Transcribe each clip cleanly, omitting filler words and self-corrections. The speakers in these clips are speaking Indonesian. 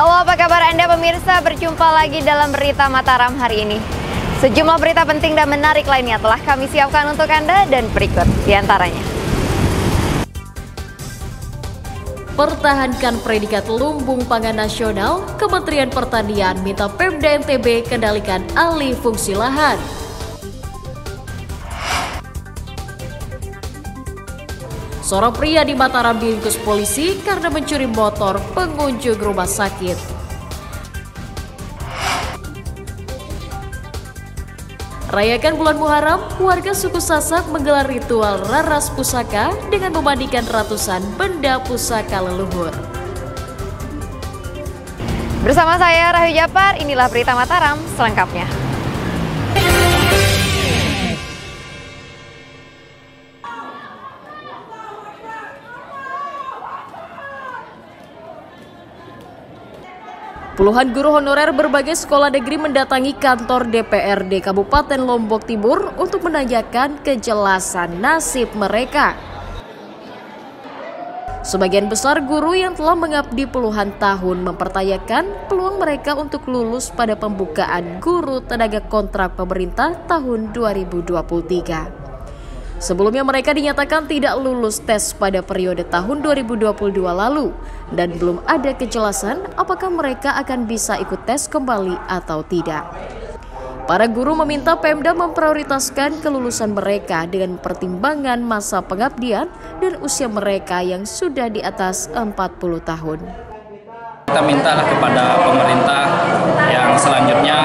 Halo, apa kabar Anda pemirsa? Berjumpa lagi dalam Berita Mataram hari ini. Sejumlah berita penting dan menarik lainnya telah kami siapkan untuk Anda dan berikut diantaranya. Pertahankan predikat lumbung pangan nasional, Kementerian Pertanian minta Pemda NTB kendalikan alih fungsi lahan. Seorang pria di Mataram diringkus polisi karena mencuri motor pengunjung rumah sakit. Rayakan bulan Muharram, warga suku Sasak menggelar ritual raras pusaka dengan memandikan ratusan benda pusaka leluhur. Bersama saya Rahyu Japar, inilah Berita Mataram selengkapnya. Puluhan guru honorer berbagai sekolah negeri mendatangi kantor DPRD Kabupaten Lombok Timur untuk menanyakan kejelasan nasib mereka. Sebagian besar guru yang telah mengabdi puluhan tahun mempertanyakan peluang mereka untuk lulus pada pembukaan guru tenaga kontrak pemerintah tahun 2023. Sebelumnya mereka dinyatakan tidak lulus tes pada periode tahun 2022 lalu dan belum ada kejelasan apakah mereka akan bisa ikut tes kembali atau tidak. Para guru meminta Pemda memprioritaskan kelulusan mereka dengan pertimbangan masa pengabdian dan usia mereka yang sudah di atas 40 tahun. Kita mintalah kepada pemerintah yang selanjutnya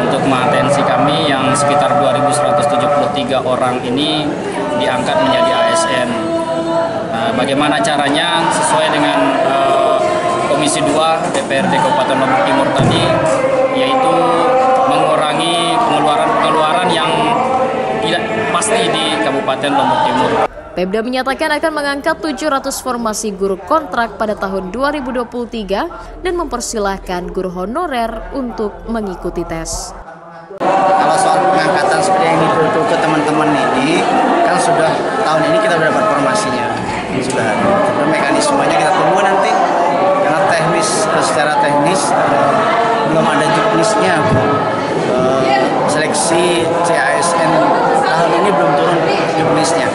untuk mengatensi kami yang sekitar 2.173 orang ini diangkat menjadi ASN. Bagaimana caranya sesuai dengan Komisi 2 DPRD Kabupaten Lombok Timur tadi, yaitu mengurangi pengeluaran yang tidak pasti di Kabupaten Lombok Timur. Pemda menyatakan akan mengangkat 700 formasi guru kontrak pada tahun 2023 dan mempersilahkan guru honorer untuk mengikuti tes. Kalau soal pengangkatan seperti yang itu ke teman-teman ini, kan sudah tahun ini kita sudah dapat formasinya, sudah ada mekanismenya, kita tunggu nanti karena secara teknis belum ada juknisnya. Seleksi CASN tahun ini belum turun juknisnya.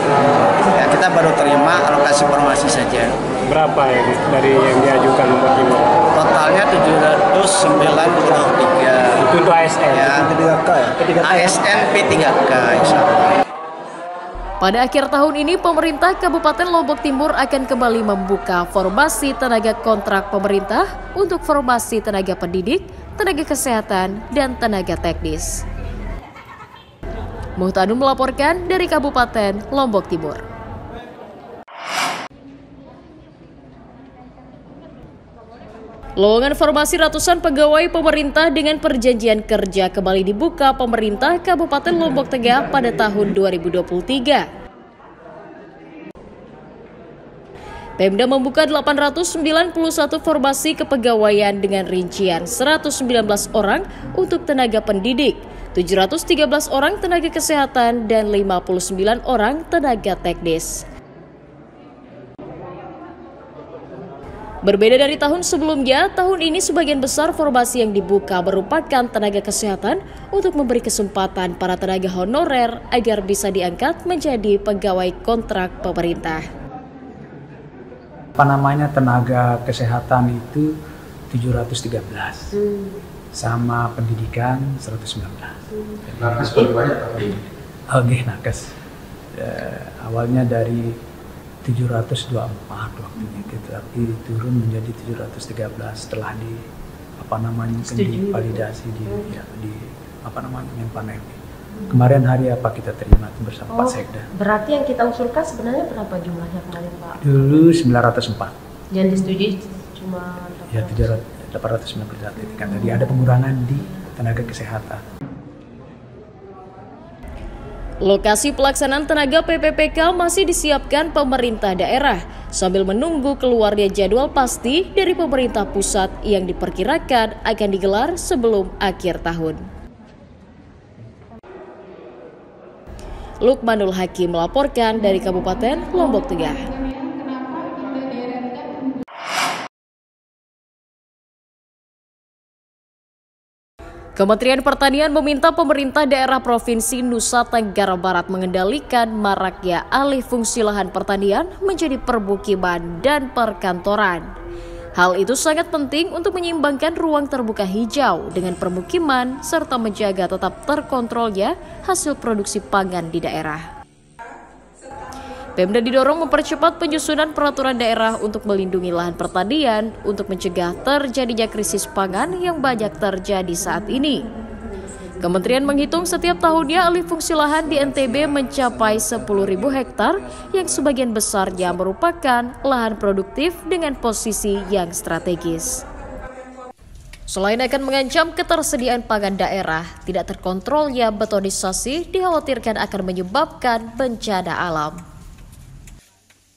Ya, kita baru terima alokasi formasi saja. Berapa ya dari yang diajukan Lombok Timur? Totalnya 793. Itu untuk ASN? Ya, P3K ya? ASN P3K insya Allah. Pada akhir tahun ini, pemerintah Kabupaten Lombok Timur akan kembali membuka formasi tenaga kontrak pemerintah untuk formasi tenaga pendidik, tenaga kesehatan, dan tenaga teknis. Muhtadun melaporkan dari Kabupaten Lombok Timur. Lowongan formasi ratusan pegawai pemerintah dengan perjanjian kerja kembali dibuka pemerintah Kabupaten Lombok Tengah pada tahun 2023. Pemda membuka 891 formasi kepegawaian dengan rincian 119 orang untuk tenaga pendidik, 713 orang tenaga kesehatan, dan 59 orang tenaga teknis. Berbeda dari tahun sebelumnya, tahun ini sebagian besar formasi yang dibuka merupakan tenaga kesehatan untuk memberi kesempatan para tenaga honorer agar bisa diangkat menjadi pegawai kontrak pemerintah. Tenaga kesehatan itu 713, sama pendidikan 119. Nakes paling banyak Oke, nakes. Awalnya dari 724 waktunya, tapi turun menjadi 713 setelah divalidasi di Menpan. Kemarin hari apa kita terima bersama Pak Sekda. Berarti yang kita usulkan sebenarnya berapa jumlahnya kemarin, Pak? Dulu 904. Yang disetujui cuma 891. Kan tadi ada pengurangan di tenaga kesehatan. Lokasi pelaksanaan tenaga PPPK masih disiapkan pemerintah daerah sambil menunggu keluarnya jadwal pasti dari pemerintah pusat yang diperkirakan akan digelar sebelum akhir tahun. Lukmanul Hakim melaporkan dari Kabupaten Lombok Tengah. Kementerian Pertanian meminta pemerintah daerah Provinsi Nusa Tenggara Barat mengendalikan maraknya alih fungsi lahan pertanian menjadi permukiman dan perkantoran. Hal itu sangat penting untuk menyeimbangkan ruang terbuka hijau dengan permukiman serta menjaga tetap terkontrolnya hasil produksi pangan di daerah. Pemda didorong mempercepat penyusunan peraturan daerah untuk melindungi lahan pertanian untuk mencegah terjadinya krisis pangan yang banyak terjadi saat ini. Kementerian menghitung setiap tahunnya alih fungsi lahan di NTB mencapai 10.000 hektar yang sebagian besarnya merupakan lahan produktif dengan posisi yang strategis. Selain akan mengancam ketersediaan pangan daerah, tidak terkontrolnya betonisasi dikhawatirkan akan menyebabkan bencana alam.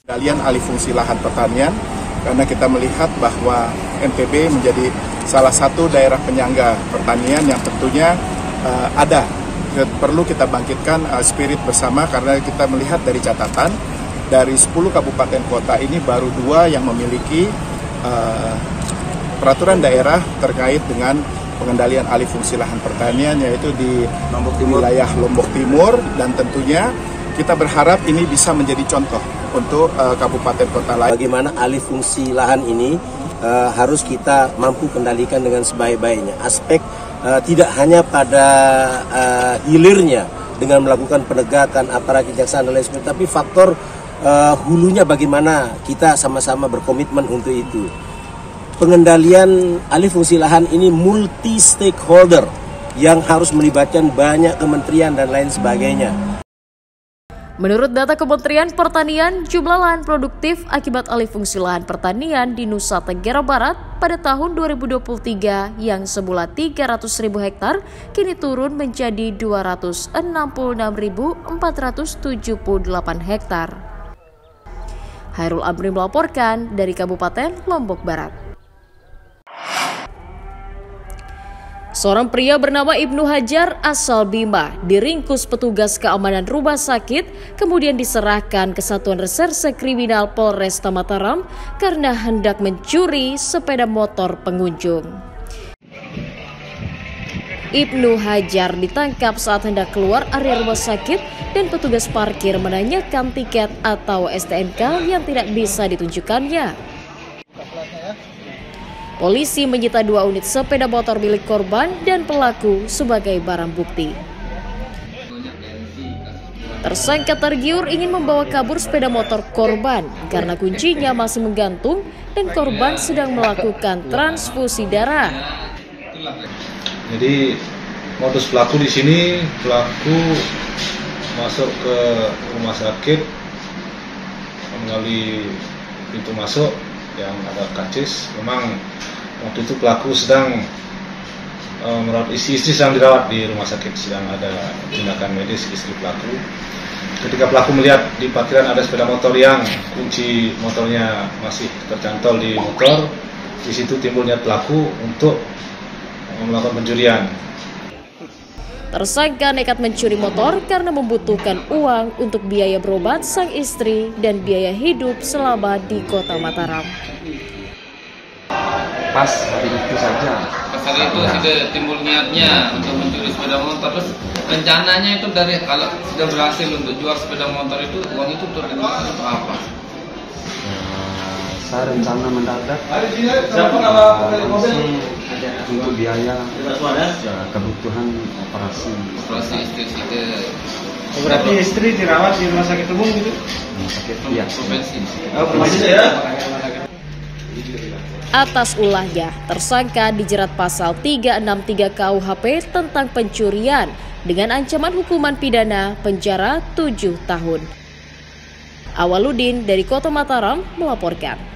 Pengendalian alih fungsi lahan pertanian karena kita melihat bahwa NTB menjadi salah satu daerah penyangga pertanian yang tentunya perlu kita bangkitkan spirit bersama karena kita melihat dari catatan dari 10 kabupaten kota ini baru 2 yang memiliki peraturan daerah terkait dengan pengendalian alih fungsi lahan pertanian, yaitu di wilayah Lombok Timur, dan tentunya kita berharap ini bisa menjadi contoh untuk kabupaten kota lain. Bagaimana alih fungsi lahan ini harus kita mampu kendalikan dengan sebaik-baiknya. Aspek tidak hanya pada hilirnya dengan melakukan penegakan aparat kejaksaan dan lain sebagainya, tapi faktor hulunya bagaimana kita sama-sama berkomitmen untuk itu. Pengendalian alih fungsi lahan ini multi stakeholder yang harus melibatkan banyak kementerian dan lain sebagainya. Menurut data Kementerian Pertanian, jumlah lahan produktif akibat alih fungsi lahan pertanian di Nusa Tenggara Barat pada tahun 2023 yang semula 300.000 hektar kini turun menjadi 266.478 hektar. Hairul Amri melaporkan dari Kabupaten Lombok Barat. Seorang pria bernama Ibnu Hajar asal Bima diringkus petugas keamanan rumah sakit, kemudian diserahkan ke Satuan Reserse Kriminal Polresta Mataram karena hendak mencuri sepeda motor pengunjung. Ibnu Hajar ditangkap saat hendak keluar area rumah sakit dan petugas parkir menanyakan tiket atau STNK yang tidak bisa ditunjukkannya. Polisi menyita 2 unit sepeda motor milik korban dan pelaku sebagai barang bukti. Tersangka tergiur ingin membawa kabur sepeda motor korban karena kuncinya masih menggantung dan korban sedang melakukan transfusi darah. Jadi modus pelaku di sini, pelaku masuk ke rumah sakit melalui pintu masuk yang ada kacis. Memang waktu itu pelaku sedang merawat istri sedang dirawat di rumah sakit, sedang ada tindakan medis istri pelaku. Ketika pelaku melihat di parkiran ada sepeda motor yang kunci motornya masih tercantol di motor, di situ timbulnya pelaku untuk melakukan pencurian. Tersangka nekat mencuri motor karena membutuhkan uang untuk biaya berobat sang istri dan biaya hidup selama di Kota Mataram. Pas hari itu saja. Pas hari itu sudah timbul niatnya untuk mencuri sepeda motor. Terus rencananya itu dari kalau sudah berhasil untuk jual sepeda motor itu, uang itu tergunakan untuk apa? Saya rencana mendadak untuk biaya kebutuhan operasi istri kita. Berarti istri dirawat di rumah sakit umum gitu? Rumah sakit iya. Provinsi. Provinsi ya. Atas ulahnya, tersangka dijerat pasal 363 KUHP tentang pencurian dengan ancaman hukuman pidana penjara 7 tahun. Awaludin dari Kota Mataram melaporkan.